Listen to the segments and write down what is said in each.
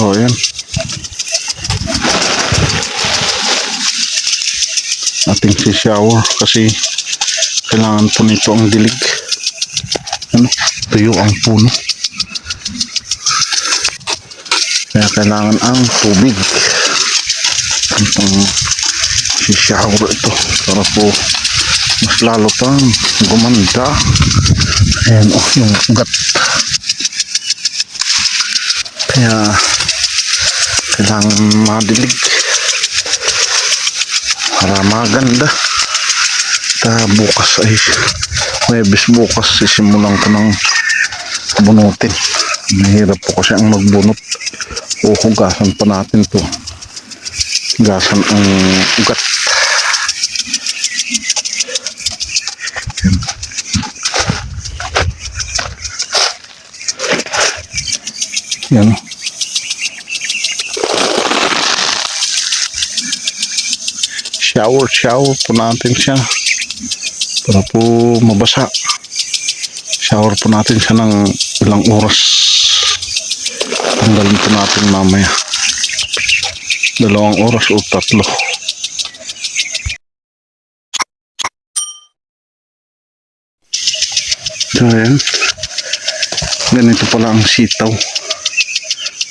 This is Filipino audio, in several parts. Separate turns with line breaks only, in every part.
So ayan, ating si shower kasi kailangan po nito ang dilig. Ano, tuyo ang puno, kaya kailangan ang tubig. Itong si shower ito para po mas lalo pang gumanda. Ayan yung ugat, kaya kailangan madilig para maganda. Bukas ay Huwebes, bukas sisimulan ko ng bunutin. Mahirap po kasi ang magbunot. Hugasan pa natin to, hugasan ang ugat. Yan. Shower po natin siya para po mabasa. Shower po natin siya ng ilang oras. Tanggalin po natin mamaya 2 oras o 3. So ayan, ganito pala ang sitaw.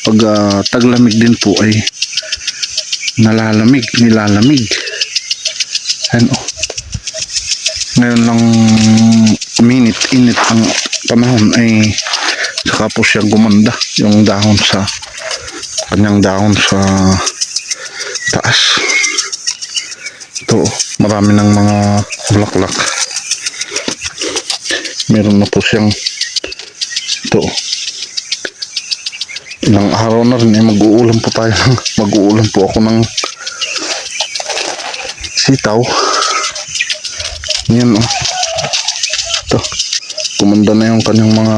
Pag taglamig din po ay nilalamig. Ayan o. Ngayon lang init ang panahon ay saka po siya gumanda yung dahon sa kanyang dahon sa taas. Ito, marami ng mga bulaklak. Meron na po siyang ito. Ilang araw na rin mag-uulam po ako ng sitaw. Yan o. Ito, kumanda na yung kanyang mga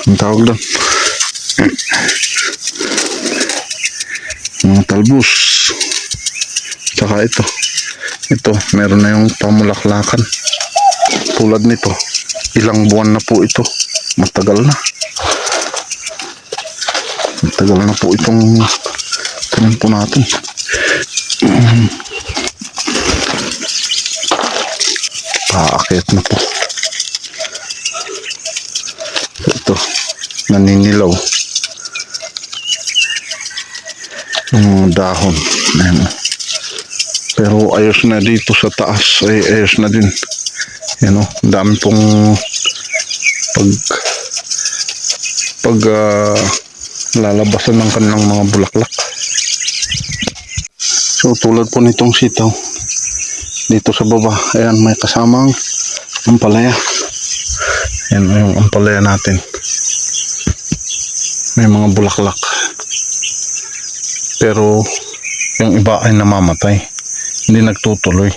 ang tawag doon, mga talbos. Tsaka ito meron na yung pamulaklakan. Tulad nito, ilang buwan na po ito, matagal na po itong tanim po natin. Paakyat na po ito, naninilaw yung dahon. Ayan. Pero ayos na dito sa taas, ay ayos na din. Yan o, dami pong pag lalabasan ng kanilang mga bulaklak. So tulad po nitong sitaw dito sa baba, ayan, may kasamang ampalaya. Ayan yung ampalaya natin, may mga bulaklak, pero yung iba ay namamatay, hindi nagtutuloy.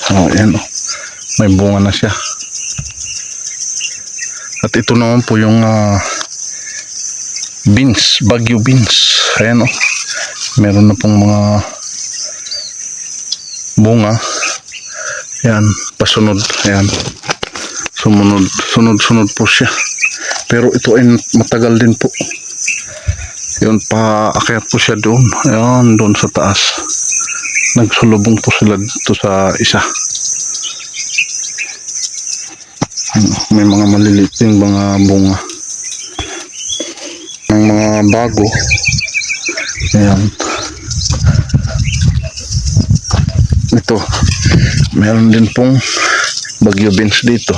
So ayan o, may bunga na siya. At ito naman po yung beans, Baguio beans. Ayan o, meron na pong mga bunga. Ayan, pasunod. Ayan, sunod po siya. Pero ito ay matagal din po. Yun, paakyat po siya doon. Ayan, doon sa taas. Nagsulubong po sila dito sa isa. May mga maliliit yung mga bunga ng mga bago. Ayan. Ito, meron din pong Baguio beans dito.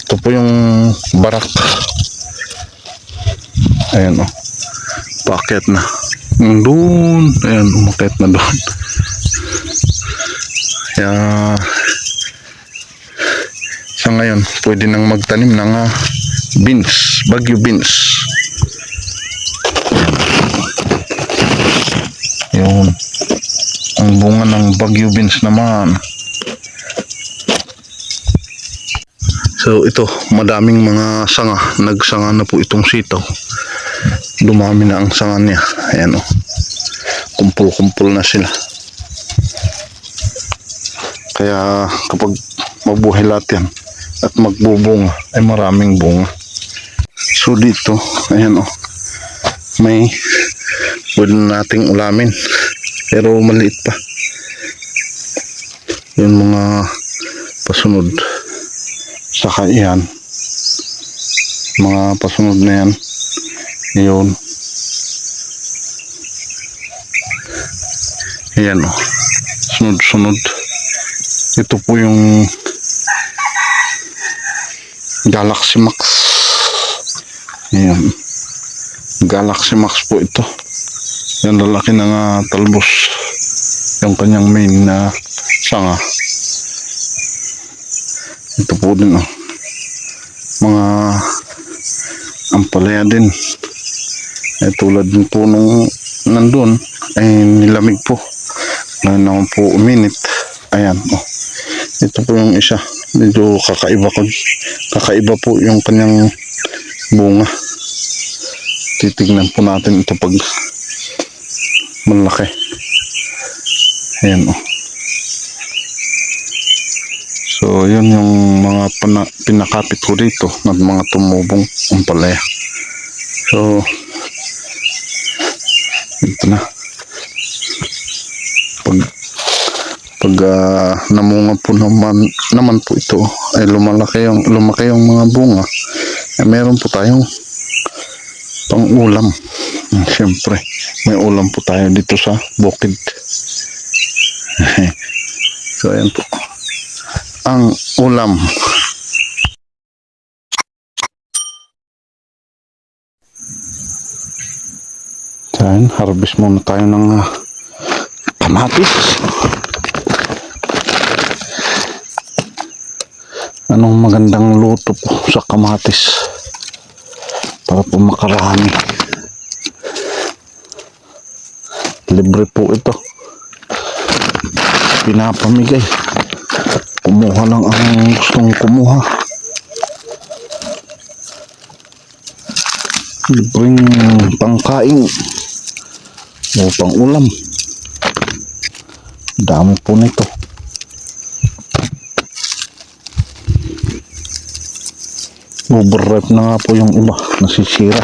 Ito po yung barak. Ayan o, paakyat na doon. Ayan, umakyat na doon. Kaya sa ngayon pwede nang magtanim ng beans, Baguio beans. Yun, ang bunga ng Baguio beans naman. So ito, madaming mga sanga, nagsanga na po itong sitaw. Dumami na ang sanga niya. Ayan o, kumpul-kumpul na sila. Kaya kapag mabuhay lahat yan, at magbubunga ay maraming bunga. So dito, ayan o, may pwede nating ulamin pero maliit pa. Yung mga pasunod, saka yan, mga pasunod na yan, yun, ayan o, sunod-sunod. Ito po yung Galaxy Max. Ayan, Galaxy Max po ito. Yan, lalaki na nga talbos yung kanyang main na sanga. Ito po din oh, mga ampalaya din ay tulad din po nung nandun ay nilamig po, ngayon naman po uminit. Ayan oh, ito po yung isa, medyo kakaiba po yung kanyang bunga. Titignan po natin ito pag malaki. Ayan oh. So yun yung mga pinakapit ko dito ng mga tumubong ampalaya. So ito na, pag namunga po naman po ito ay lumaki yung mga bunga, ay meron po tayong pang ulam. Siyempre may ulam po tayo dito sa bukid. So ayan po ang ulam. Ayan, harvest muna tayo ng kamatis. Anong magandang luto po sa kamatis para po makarami? Libre po ito, pinapamigay. Kumuha lang ang gustong kumuha. Libreng pangkain o pang ulam. Dami po nito. Overripe na nga po yung iba, nasisira.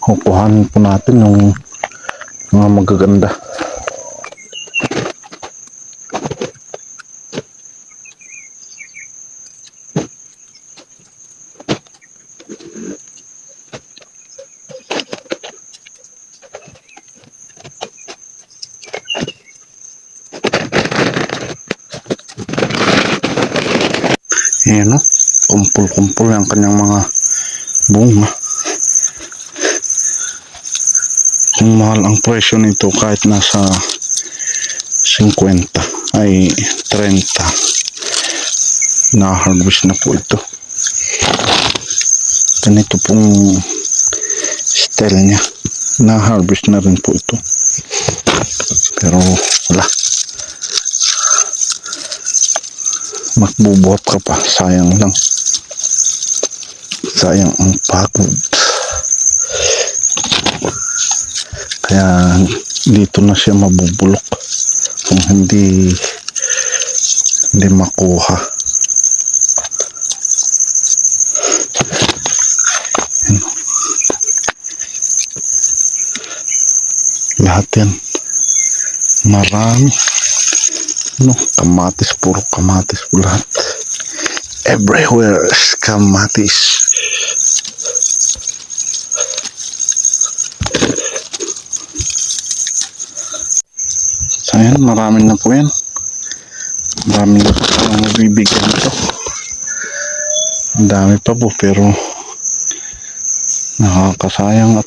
Kukuhanin po natin yung mga magaganda. Ayan o, kumpul-kumpul ang kanyang mga bunga. Kung mahal ang presyo nito, kahit nasa 50 ay 30 na-harvest na po ito. Ganito pong style niya, na-harvest na rin po ito. Pero wala, magbubuhat ka pa, sayang lang, sayang ang pagod. Kaya dito na siya mabubulok kung hindi makuha. Lahat yan marami. Kamatis, puro kamatis po lahat. Everywhere is kamatis. So ayan, marami na po yan. Marami na po ang mabibigyan ito. Ang dami pa po pero nakakasayang at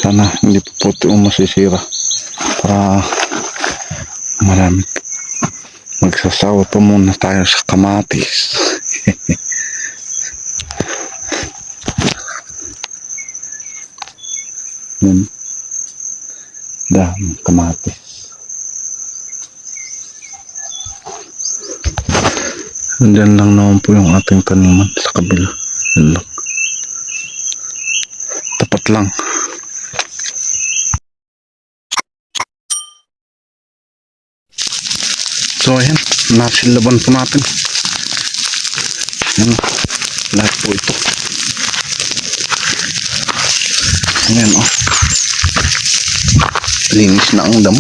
sana hindi po ito masisira para marami. Magsasawa pa muna tayo sa kamatis. Yan, daming kamatis. Diyan lang naman po yung ating taniman sa kabila. Yan lang, tapat lang. So ayan, nasilaban po natin. Ayan, lahat po ito. Ayan o. Linis na ang damo.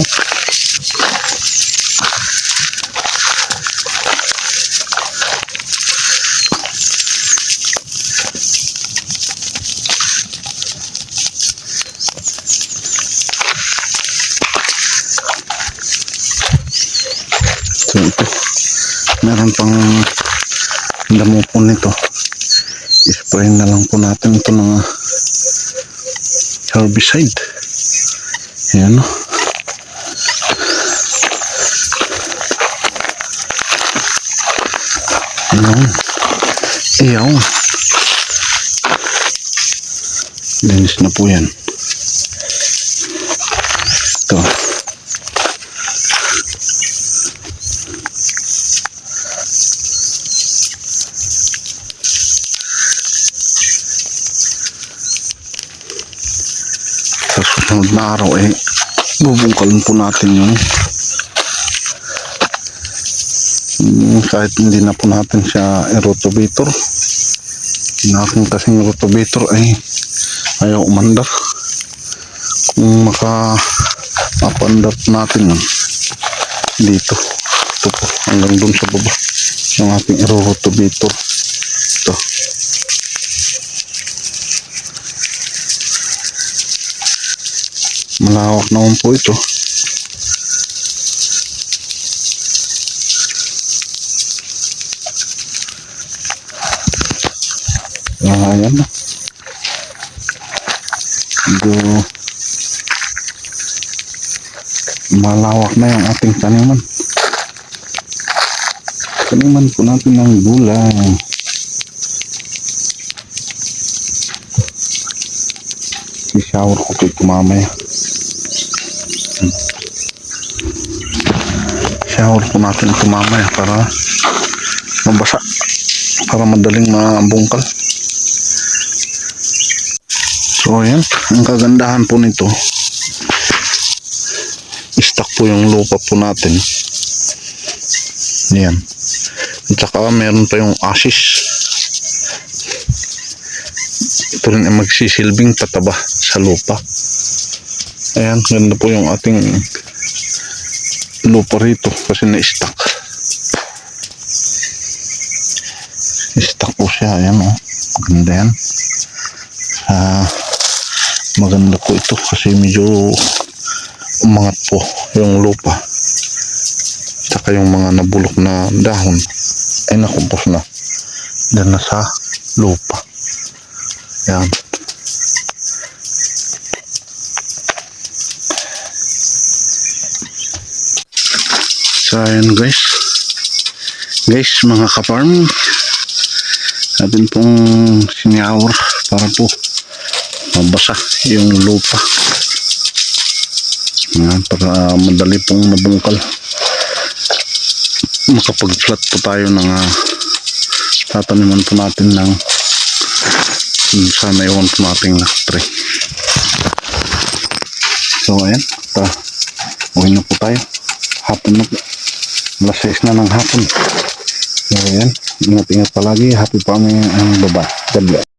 So ito, meron pang damo po nito. I-spray na lang po natin ito ng herbicide. Ayan o. Ayan. Ayan. Linis na po yan. Ito. Sa susunod na araw bubungkalin po natin yung kahit hindi na po natin siya i-rotovator. Yung kasing rotovator ay ayaw umandar. Kung maka-upandar natin yun dito, ito po hanggang dun sa baba yung ating i-rotovator. Ito. Malawak naman po ito. Ayan na. Malawak na yung ating taniman. Taniman po natin ng gulay. I-shower ko ito mamaya. Shower po natin ito mamaya para mabasa, para madaling mabungkal. So ayan, ang kagandahan po nito, stock po yung lupa po natin. Ayan. At saka meron pa yung ashes. Ito rin ay magsisilbing pataba sa lupa. Ayan, ganda po yung ating lupa rito kasi na-stock. Stock po siya. Ayan o. Maganda yan. Maganda po ito kasi medyo umangat po yung lupa. Saka yung mga nabulok na dahon ay nakumpos na. Diyan na sa lupa. Ayan. So ayan guys, mga ka-farm, natin pong sinyawer para po mabasa yung lupa. Ayan, para madali pong mabungkal, makapag-flat po tayo ng tataniman po natin ng sana iwan po natin na tray. So ayan, uwi na po tayo. Hapon na po. Alas 6 na ng hapon. So ayan, ingat-ingat palagi. Happy farming and bye-bye. God bless.